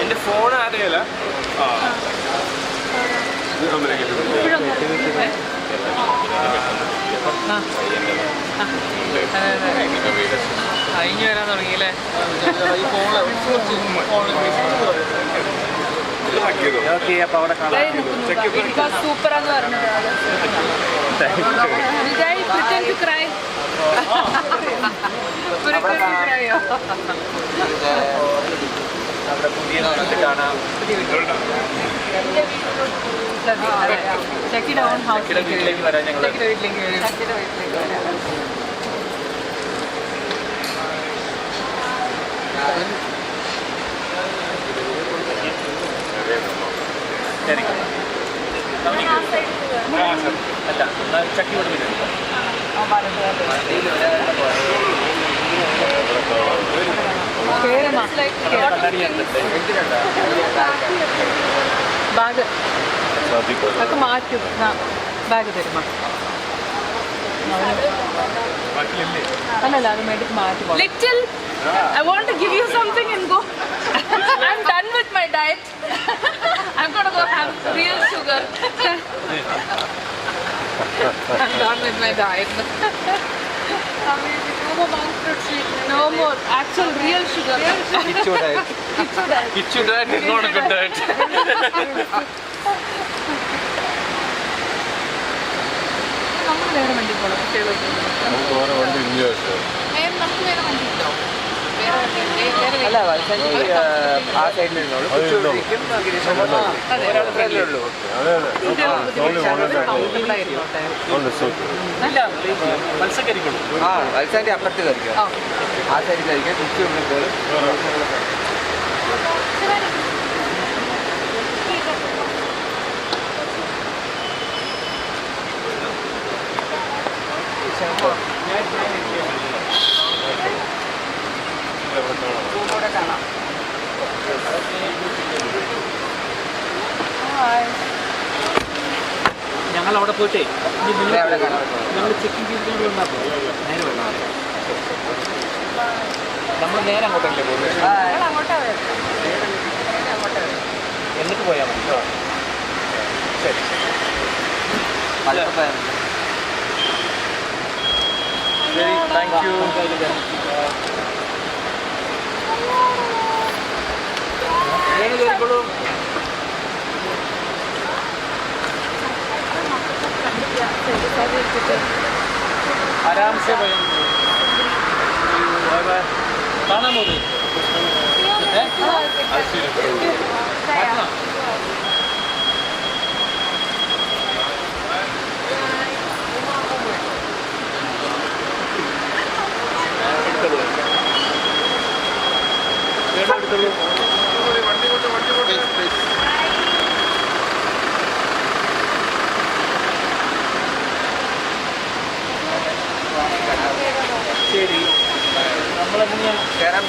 എൻ്റെ ഫോൺ ആരെയല്ല കഴിഞ്ഞു വരാൻ തുടങ്ങിയില്ലേ? സൂപ്പറാന്ന് പറഞ്ഞത് വിജയ് pretend to cry. ചക്കിയുടെ ഓൺ ഹൗസ് വീട്ടിലേക്ക് വരാം. ചക്കിയുടെ വീട്ടിലേക്ക് വരും. അല്ല ചക്കി കൊടുക്കില്ല. ബാഗ് ഒക്കെ മാറ്റും. ബാഗ് തരുമോ? അല്ലല്ല അത് മേടിച്ച് മാറ്റി. Little, I want to give you something and go. I'm done with my diet. I'm gonna go have real sugar. I'm done with my diet. No more monk fruit sweet. No more actual real sugar. Kichu diet. Kichu diet is not a good diet. നമ്മൾ വേറെ വണ്ടി പോകണം കുട്ടികളൊക്കെ. നമുക്ക് വേറെ വണ്ടി ഉണ്ടോ? അല്ല ആ സൈഡിലുള്ളൂ. മത്സ്യക്കരിക്കുള്ളൂ. ആ മത്സ്യൻ്റെ അപ്പുറത്ത് കരിക്കുക. ആ സൈഡിൽ കരിക്കുക. കുച്ചി ഉണ്ടെങ്കിൽ കാണാം. ഞങ്ങൾ അവിടെ പോയിട്ടേ ഞങ്ങൾ ചെക്കിംഗ് ചെയ്തിട്ടുണ്ടാകും. നേരെ വരണം. നമ്മൾ നേരെ അങ്ങോട്ടല്ലേ പോകുന്നത്? എന്നിട്ട് പോയാൽ മതി. ശരി ശരി താങ്ക് യു. आराम से खाना मोदी ശരി നമ്മളെങ്ങനെയാണ് കയറാൻ